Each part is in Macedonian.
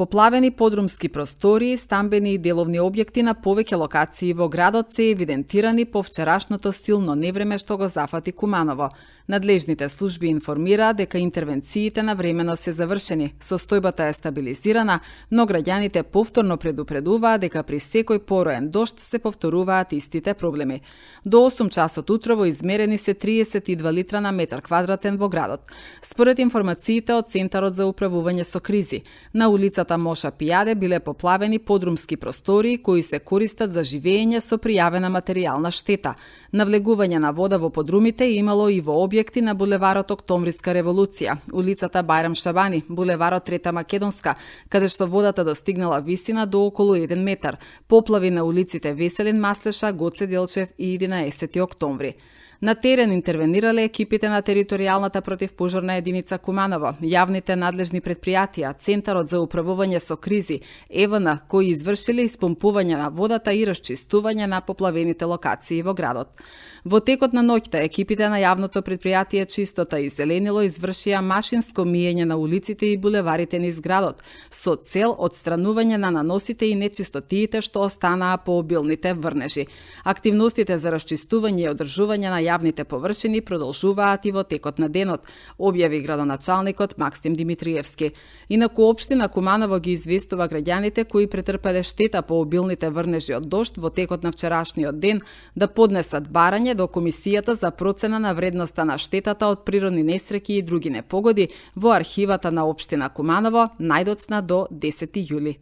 Поплавени подрумски простори, стамбени и деловни објекти на повеќе локации во градот се евидентирани по вчерашното силно невреме што го зафати Куманово. Надлежните служби информираат дека интервенциите навремено се завршени, состојбата е стабилизирана, но граѓаните повторно предупредуваат дека при секој пороен дожд се повторуваат истите проблеми. До 8 часот утрово измерени се 32 литра на метар квадратен во градот. Според информациите од Центарот за управување со кризи, на улицата Моша Пијаде биле поплавени подрумски простории кои се користат за живење со пријавена материјална штета. Навлегување на вода во подрумите имало и во објекти на булеварот Октомвриска револуција, улицата Бајрам Шабани, булеварот Трета Македонска, каде што водата достигнала висина до околу 1 метар, поплави на улиците Веселин Маслеша, Гоце Делчев и 11 октомври. На терен интервенирале екипите на територијалната противпожарна единица Куманово, јавните надлежни предпријатија, Центарот за управување со кризи, ЕВН, кои извршиле испомпување на водата и расчистување на поплавените локации во градот. Во текот на ноќта екипите на јавното предпријатие Чистота и Зеленило извршија машинско миење на улиците и булеварите низ градот со цел отстранување на наносите и нечистотиите што останаа по обилните врнежи. Активностите за расчистување и одржување на јавните површини продолжуваат и во текот на денот, објави градоначалникот Максим Димитриевски. Инаку општина Куманово ги известува граѓаните кои претрпеле штета по обилните врнежи од дожд во текот на вчерашниот ден да поднесат барање до Комисијата за процена на вредноста на штетата од природни несреќи и други непогоди во архивата на општина Куманово најдоцна до 10 јули.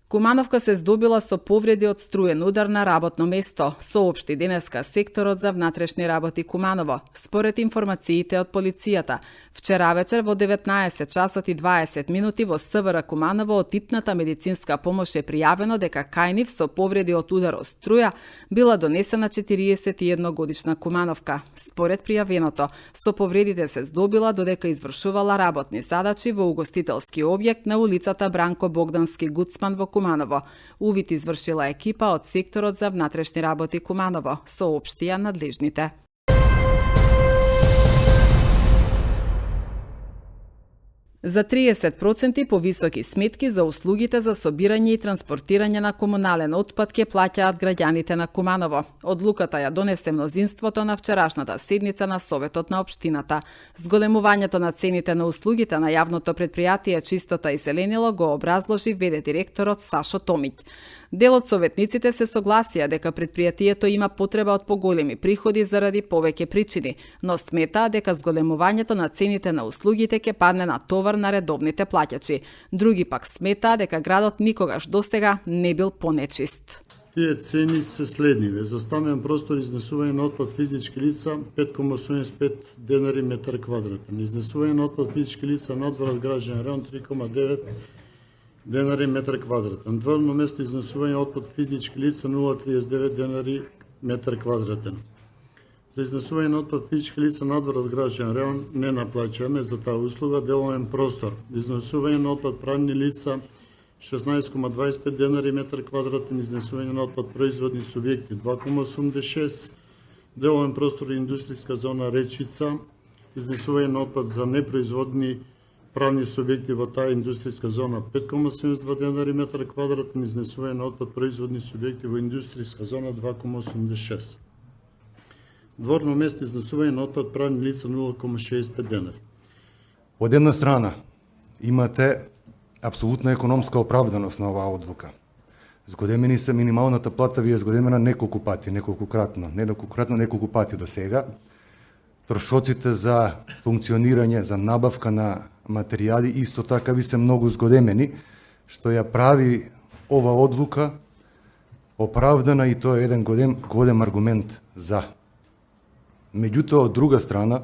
Кумановка се здобила со повреди од струен удар на работно место, соопшти денеска секторот за внатрешни работи Куманово. Според информациите од полицијата, вчера вечер во 19 часот и 20 минути во СВР Куманово од итната медицинска помош е пријавено дека кај нив со повреди од удар од струја била донесена 41 годишна Кумановка. Според пријавеното, со повредите се здобила додека извршувала работни задачи во угостителски објект на улицата Бранко Богдански Гуцман во Куманово. Увид извршила екипа од секторот за внатрешни работи Куманово, соопштија надлежните. За 30% повисоки сметки за услугите за собирање и транспортирање на комунален отпад ќе плаќаат граѓаните на Куманово. Одлуката ја донесе мнозинството на вчерашната седница на Советот на општината. Зголемувањето на цените на услугите на јавното предпријатие Чистота и Зеленило го образложи ВД директорот Сашо Томиќ. Дел од советниците се согласија дека предпријатието има потреба од поголеми приходи заради повеќе причини, но сметаа дека зголемувањето на цените на услугите ќе падне на товар на редовните плаќачи. Други пак сметаа дека градот никогаш досега не бил понечист. Тие цени се следниве. За стамбен простор изнесување на отпад физички лица 5,85 денари метар квадратен. Изнесување на отпад физички лица надвор од граđен район 3,9 денари метар квадратен. Дворно место изнесување отпад физички лица 0,39 денари метар квадратен. За изнесување на отпад физички лица надвор од граđен район не наплаќуваме за таа услуга деловен простор. Изнесување на отпад правни лица 16,25 денари метар квадратен, изнесување на отпад производни субјекти 2,86, деловен простор и индустријска зона Речица, изнесување на отпад за непроизводни правни субјекти во таа индустријска зона 5,72 денари метар квадратен, изнесување на отпад производни субјекти во индустријска зона 2,86. Дворно место изнесување на отпад правни лица 0,65 денари. Од една страна имате апсолутна економска оправданост на оваа одлука. Згодемени се минималната плата ви е згодемена неколку пати, неколку пати до сега. Трошоците за функционирање, за набавка на материјали исто така ви се многу згодемени, што ја прави ова одлука оправдана и тоа е еден голем аргумент за. Меѓутоа, од друга страна,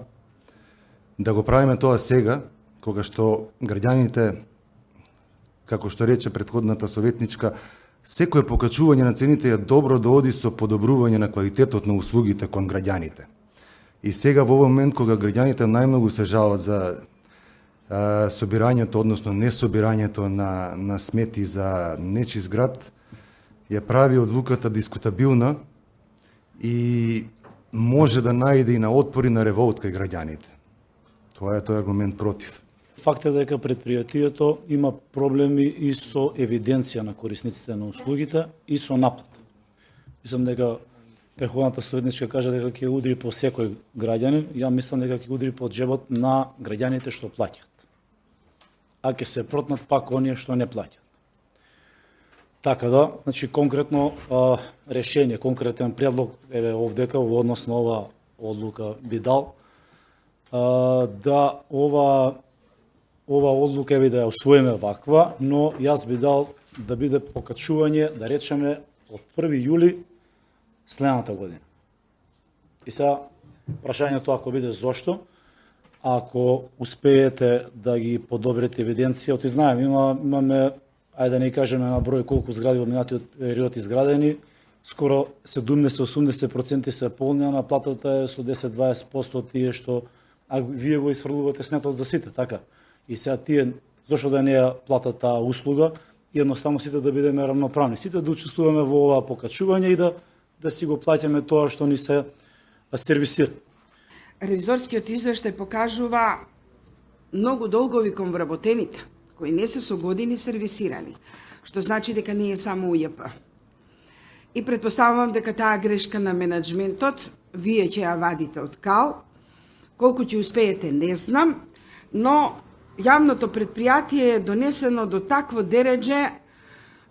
да го правиме тоа сега, кога што граѓаните, како што рече претходната советничка, секое покачување на цените е добро да оди со подобрување на квалитетот на услугите кон граѓаните. И сега во овој момент кога граѓаните најмногу се жалат за собирањето, односно несобирањето на смети за нечист град, ја прави одлуката дискутабилна и може да најде и на отпори на револт кај граѓаните. Тоа е тој аргумент против. Факт е дека предпријатието има проблеми и со евиденција на корисниците на услугите и со наплата. Мислам дека претходната советничка кажа дека ќе удри по секој граѓанин, ја мислам дека ќе удри по џебот на граѓаните што плаќаат. А ќе се протнат пак оние што не плаќаат. Така да, значи конкретно решение, конкретен предлог е овдека во однос на ова одлука би дал да ова одлука би да ја усвоиме ваква, но јас би дал да биде покачување, да речеме, од 1 јули следната година. И сега, прашањето ако биде зошто, ако успеете да ги подобрите евиденцијата, знаем, имаме, ајде да не кажеме на број колку згради во минатиот период изградени, скоро 70-80% се полни, а наплатата е со 10-20% од тие што вие го изфрлувате сметот за сите, така. И сега тие, зошто да не ја платат таа услуга, едноставно сите да бидеме равноправни, сите да учествуваме во ова покачување и да си го плаќаме тоа што ни се сервисира. Ревизорскиот извештај покажува многу долгови кон вработените, кои не се со години сервисирани, што значи дека не е само УЈП. И предпоставувам дека таа грешка на менеджментот, вие ќе ја вадите од кал, колку ќе успеете не знам, но јавното предпријатие е донесено до такво дередже,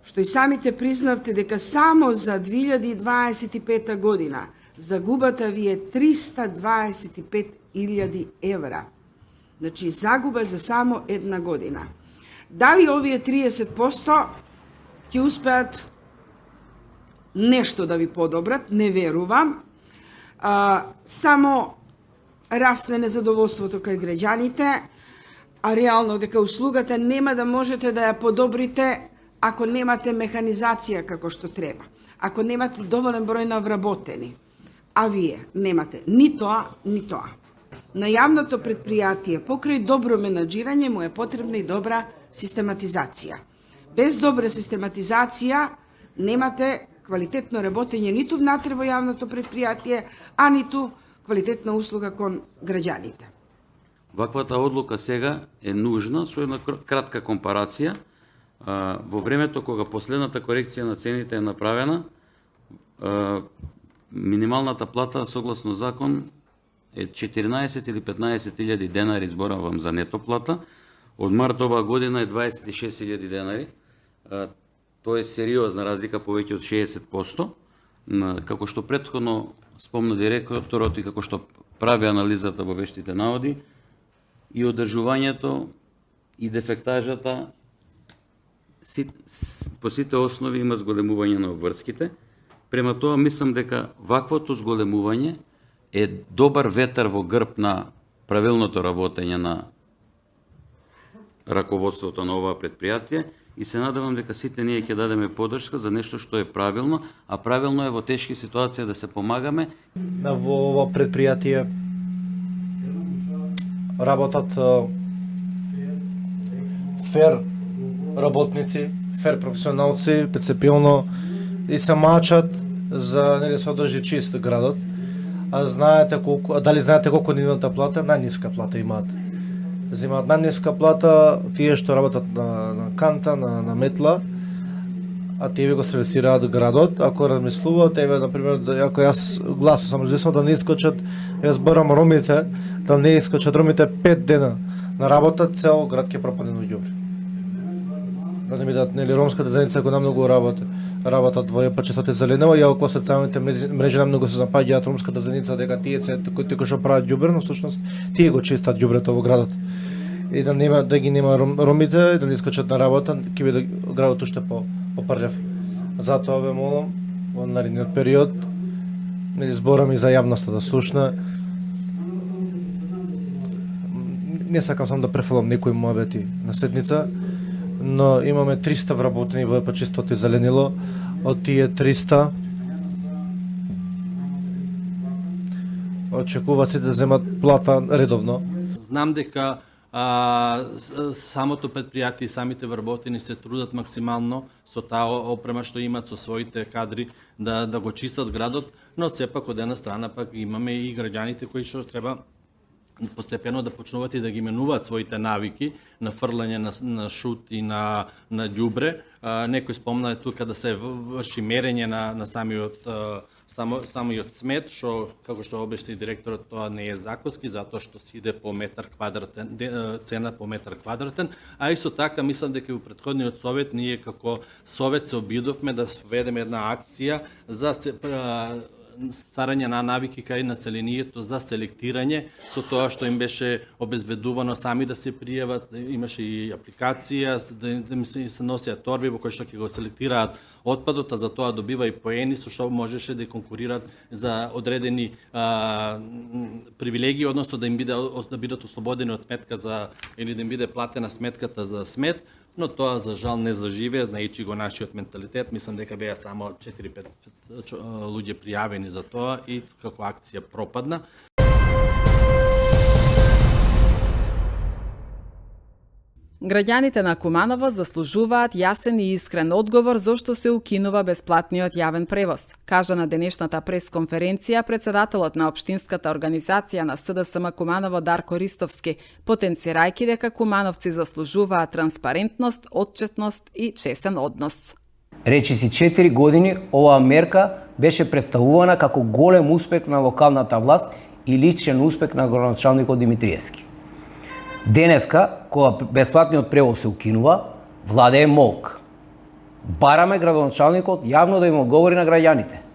што и самите признавте дека само за 2025 година загубата ви е 325.000 евра. Значи, загуба за само една година. Дали овие 30% ќе успеат нешто да ви подобрат? Не верувам. Само расне незадоволството кај граѓаните, а реално дека услугата нема да можете да ја подобрите ако немате механизација како што треба, ако немате доволен број на вработени, а вие немате ни тоа, ни тоа. На јавното предпријатие, покрај добро менаџирање, му е потребна и добра систематизација. Без добра систематизација немате квалитетно работење ниту внатре во јавното предпријатие, а ниту квалитетна услуга кон граѓаните. Ваквата одлука сега е нужна со една кратка компарација. Во времето кога последната корекција на цените е направена, минималната плата согласно закон е 14 или 15.000 денари, зборавам за нето плата. Од март оваа година е 26.000 денари. Тоа е сериозна разлика, повеќе од 60%. Како што претходно спомна директорот и како што прави анализата во вештите наводи, и одржувањето и дефектажата по сите основи има зголемување на обврските. Према тоа мислам дека ваквото зголемување е добар ветар во грб на правилното работење на раководството на оваа предпријатие и се надевам дека сите ние ќе дадеме поддршка за нешто што е правилно, а правилно е во тешки ситуации да се помагаме. Во ова предпријатие работат фер работници, фер професионалци, принципиално и се мачат за да се одржи чист градот. Дали знаете колку е нивната плата? Најниска плата имаат. Земаат најниска плата тие што работат на канта, на метла, а тие го сервисираат градот. Ако размислуваат, например, ако јас гласно сам размислам да не искочат, јас барам ромите, да не искочат ромите 5 дена на работа, цел град ќе пропадне во ѓубре. Да не ми дадат, нели, ромската заедница ако намногу работат во епачестот зеленево, и ако социјалните мрежи намногу се запаѓаат ромската заедница дека тие се кои што прават ѓубре, но всушност тие го чистат ѓубрето во градот. И да ги нема ромите, да не искочат на работа, ќе биде градот уште попрљав. Затоа ве молам во наредниот период, нели, зборам и за јавноста да слушна. Не сакам само да префалам некои моабети на сетница, но имаме 300 вработени во епачистото и зеленило. Од тие 300 очекуваат се да земат плата редовно. Знам дека самото предпријатие и самите вработени се трудат максимално со таа опрема што имат со своите кадри да го чистат градот, но сепак од една страна пак имаме и граѓаните кои што треба постепено да почнуваат и да ги менуваат своите навики на фрлање на шут и на ѓубре. Некој спомна тука да се врши мерење на самиот смет, што како што објасни директорот, тоа не е законски, затоа што се иде по метар квадратен, цена по метар квадратен, а исто така мислам дека во претходниот совет ние како совет се обидовме да введеме една акција за стварање на навики кај населението за селектирање, со тоа што им беше обезбедувано сами да се пријават, имаше и апликација, да им се носиат торби во кои што ќе го селектираат отпадот, а за тоа добива и поени, со што можеше да конкурираат за одредени привилегии, односно да им бидат ослободени од сметка или да им биде платена сметката за смет, но тоа за жал не заживее, знаејќи го нашиот менталитет. Мислам дека беа само 4-5 луѓе пријавени за тоа и како акција пропадна. Граѓаните на Куманово заслужуваат јасен и искрен одговор зошто се укинува бесплатниот јавен превоз, кажа на денешната пресконференција председателот на општинската организација на СДСМ Куманово Дарко Ристовски, потенцирајќи дека кумановци заслужуваат транспарентност, отчетност и честен однос. Речиси 4 години оваа мерка беше представувана како голем успех на локалната власт и личен успех на градоначалникот Димитриевски. Денеска, кога бесплатниот превоз се укинува, владее молк. Бараме градоначалникот јавно да им одговори на граѓаните.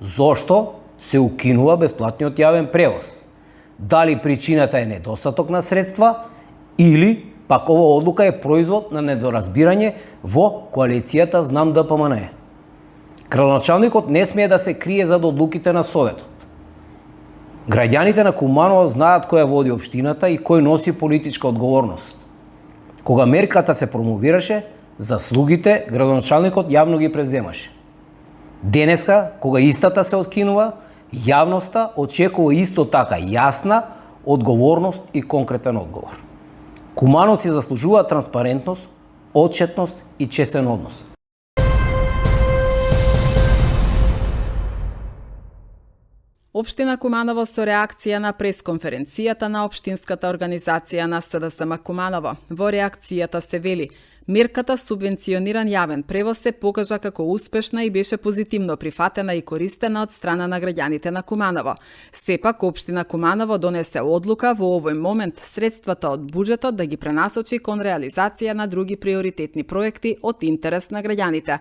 Зошто се укинува бесплатниот јавен превоз? Дали причината е недостаток на средства или пак ова одлука е производ на недоразбирање во коалицијата Знам ДПМН. Градоначалникот не смее да се крие зад одлуките на Советот. Граѓаните на Куманово знаат кој ја води општината и кој носи политичка одговорност. Кога мерката се промовираше, заслугите градоначалникот јавно ги превземаше. Денеска, кога истата се откинува, јавноста очекува исто така јасна одговорност и конкретен одговор. Кумановци заслужуваат транспарентност, отчетност и честен однос. Општина Куманово со реакција на пресконференцијата на Општинската организација на СДСМ Куманово. Во реакцијата се вели: мерката субвенциониран јавен превоз се покажа како успешна и беше позитивно прифатена и користена од страна на граѓаните на Куманово. Сепак, Општина Куманово донесе одлука во овој момент средствата од буџетот да ги пренасочи кон реализација на други приоритетни проекти од интерес на граѓаните.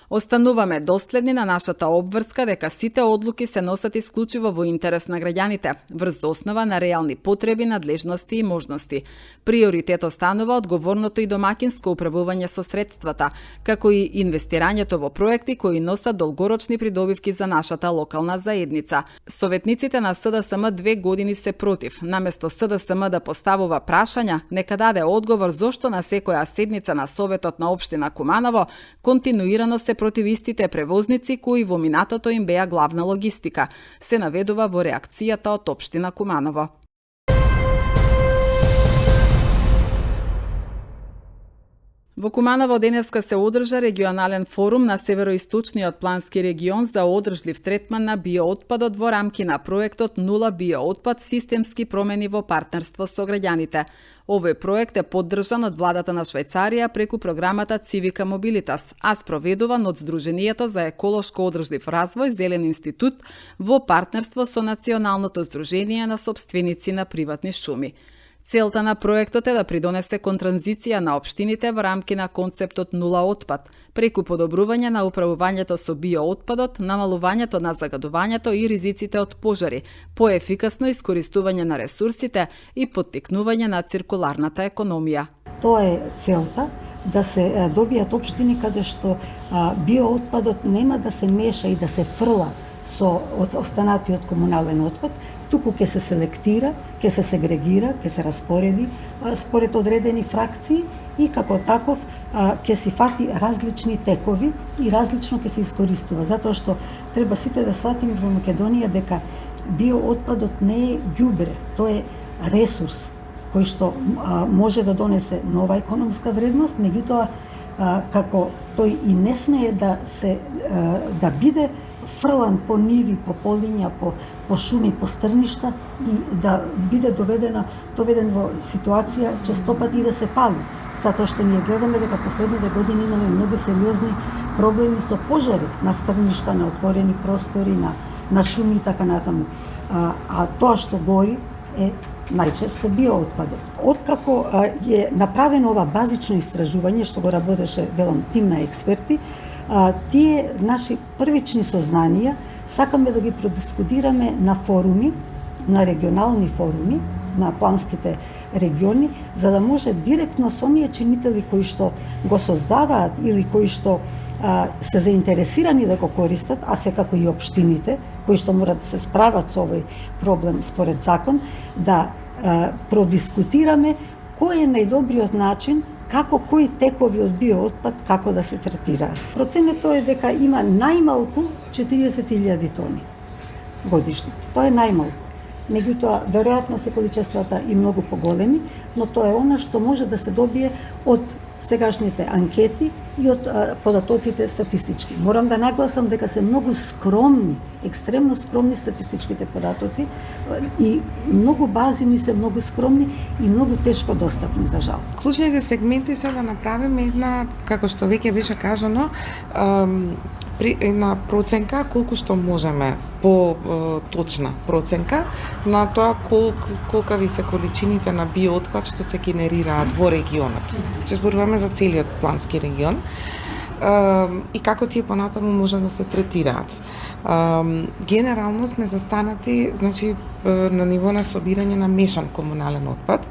Остануваме доследни на нашата обврска дека сите одлуки се носат исклучиво во интерес на граѓаните, врз основа на реални потреби, надлежности и можности. Приоритет останува одговорното и домакинско управување со средствата, како и инвестирањето во проекти кои носат долгорочни придобивки за нашата локална заедница. Советниците на СДСМ 2 години се против. Наместо СДСМ да поставува прашања, нека даде одговор зошто на секоја седница на Советот на Општина Куманово континуирано се против истите превозници кои во минатото им беа главна логистика, се наведува во реакцијата од Општина Куманово. Во Куманово денеска се одржа регионален форум на Североисточниот плански регион за одржлив третман на биоотпадот во рамки на проектот Нула биоотпад, системски промени во партнерство со граѓаните. Овој проект е поддржан од владата на Швајцарија преку програмата Civica Mobilitas, а спроведуван од Сдруженијето за еколошко одржлив развој Зелен институт во партнерство со Националното здружение на сопственици на приватни шуми. Целта на проектот е да придонесе кон транзиција на општините во рамки на концептот нула отпад, преку подобрување на управувањето со биоотпадот, намалувањето на загадувањето и ризиците од пожари, поефикасно искористување на ресурсите и поттикнување на циркуларната економија. Тоа е целта, да се добијат општини каде што биоотпадот нема да се меша и да се фрла со останатиот комунален отпад, туку ќе се селектира, ќе се сегрегира, ќе се распореди според одредени фракции и како таков ќе си фати различни текови и различно ќе се искористува. Затоа што треба сите да сватиме во Македонија дека биоотпадот не е ѓубре, тоа е ресурс кој што може да донесе нова економска вредност, меѓутоа како тој и не смее да биде фрлан по ниви, по полиња, по шуми, по стрништа и да биде доведен во ситуација честопати и да се пали. Затоа што ние гледаме дека последните години имаме многу сериозни проблеми со пожари на стрништа, на отворени простори, на шуми и така натаму. А тоа што гори е најчесто биоотпадот. Откако е направено ова базично истражување, што го работеше, велам, тим на експерти, тие наши првични сознанија сакаме да ги продискутираме на форуми, на регионални форуми, на планските региони, за да може директно со оние чинители кои што го создаваат или кои што се заинтересирани да го користат, а секако и општините, кои што мора да се справат со овој проблем според закон, да продискутираме кој е најдобриот начин како кои текови од биоотпад како да се третираат. Проценето е дека има најмалку 40.000 тони годишно. Тоа е најмалку. Меѓутоа, веројатно се количествата и многу поголеми, но тоа е она што може да се добие од сегашните анкети и од податоците статистички. Морам да нагласам дека се многу скромни, екстремно скромни статистичките податоци и многу базини се многу скромни и многу тешко достапни, за жал. Клучните сегменти се да направиме една, како што веќе беше кажано, една проценка колку што можеме, точна проценка на тоа колкави се количините на биоотпад што се генерираат во регионот. Че зборуваме за целиот плански регион и како тие понатаму може да се третираат. Генерално сме застанати, значи, на ниво на собирање на мешан комунален отпад.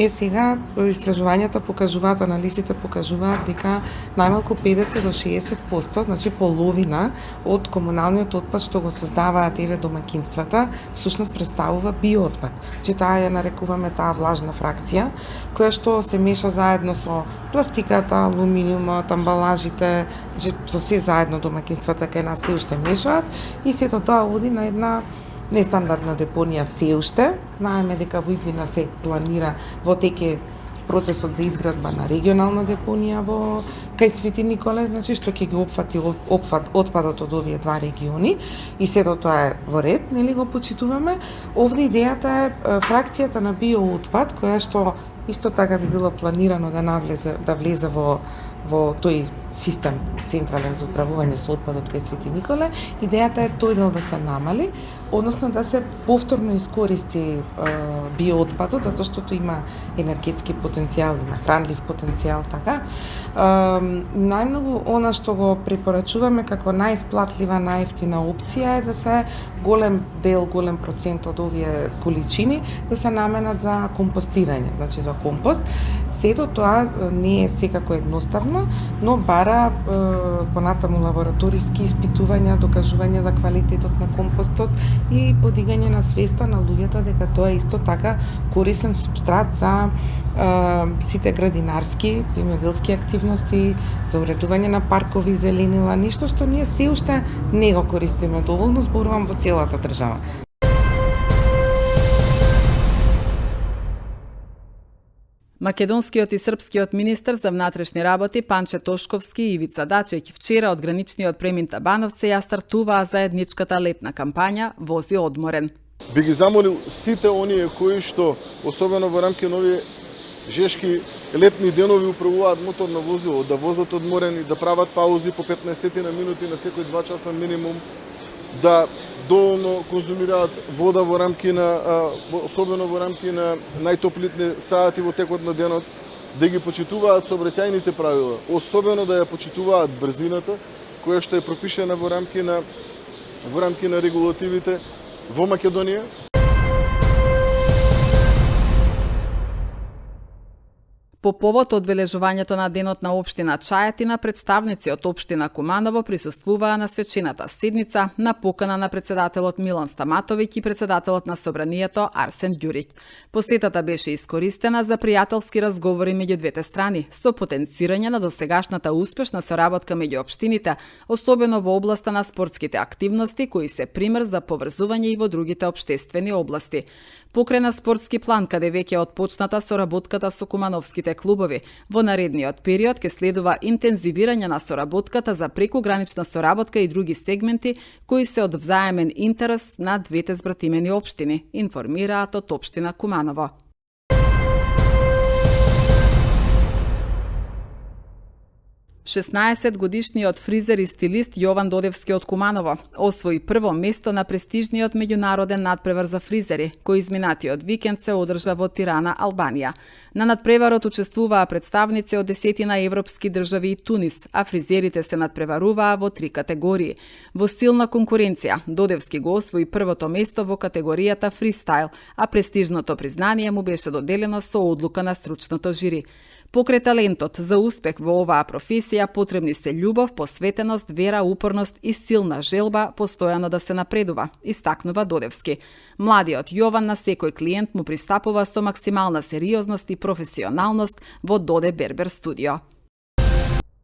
Сега истражувањата покажуваат, анализите покажуваат дека најмалку 50 до 60%, значи половина од комуналниот отпад што го создаваат домакинствата, всушност представува биоотпад. Че таа ја нарекуваме таа влажна фракција, која што се меша заедно со пластиката, алуминиумот, амбалажите, со се заедно домакинствата кај нас се уште мешаат и сето тоа оди на една нестандардна депонија се уште. Знаеме дека во иднина се планира во теке процесот за изградба на регионална депонија во кај Свети Николе, значи што ќе ги опфати отпадот од овие два региони и сето тоа е во ред, нели го почитуваме. Овде идејата е фракцијата на биоотпад, која што исто така би било планирано да влезе во тој систем централен за управување со отпадот кај Свети Николе. Идејата е тој дел да се намали, односно да се повторно искористи биоотпадот, затоа што тој има енергетски потенцијал, има хранлив потенцијал, така. Најмногу она што го препорачуваме како најисплатлива, најевтина опција е да се голем дел, голем процент од овие количини да се наменат за компостирање, значи за компост. Сето тоа не е секако едноставно, но бара понатаму лабораториски испитувања, докажување за квалитетот на компостот и подигање на свеста на луѓето дека тоа е исто така корисен субстрат за сите градинарски, земјоделски активности, за уредување на паркови, зеленила, ништо што ние се уште не го користиме доволно, зборувам во целата држава. Македонскиот и српскиот министер за внатрешни работи Панче Тошковски и Ивица Дачеќ вчера од граничниот премин Табановце ја стартуваа заедничката летна кампања Вози одморен. Би ги замолил сите оние кои што, особено во рамки на овие жешки летни денови, управуваат моторно возило, да возат одморени, да прават паузи по 15 на минути на секој 2 часа минимум, да доволно конзумираат вода во рамки на, особено во рамки на најтоплите сати во текот на денот, да ги почитуваат сообраќајните правила, особено да ја почитуваат брзината, која што е пропишена во рамки на регулативите во Македонија. По повод одбележувањето на денот на општина Чајатина, представници од општина Куманово присуствуваа на свечената седница на покана на председателот Милан Стаматовиќ и председателот на собранието Арсен Ѓуриќ. Посетата беше искористена за пријателски разговори меѓу двете страни, со потенцирање на досегашната успешна соработка меѓу општините, особено во областа на спортските активности, кои се пример за поврзување и во другите општествени области. Покрај на спортски план, каде веќе отпочната соработката со кумановските научните клубови. Во наредниот период ќе следува интензивирање на соработката за прекугранична соработка и други сегменти кои се од взаемен интерес на двете збратимени општини, информираат од општина Куманово. Шеснаесетгодишниот фризер и стилист Јован Додевски од Куманово освои прво место на престижниот меѓународен надпревар за фризери, кој изминатиот викенд се одржа во Тирана, Албанија. На надпреварот учествуваа представници од 10 европски држави и Тунис, а фризерите се надпреваруваа во 3 категории. Во силна конкуренција, Додевски го освои првото место во категоријата фристайл, а престижното признание му беше доделено со одлука на стручното жири. Покрај талентот за успех во оваа професија потребни се љубов, посветеност, вера, упорност и силна желба постојано да се напредува, истакнува Додевски. Младиот Јован на секој клиент му пристапува со максимална сериозност и професионалност во Доде Бербер студио.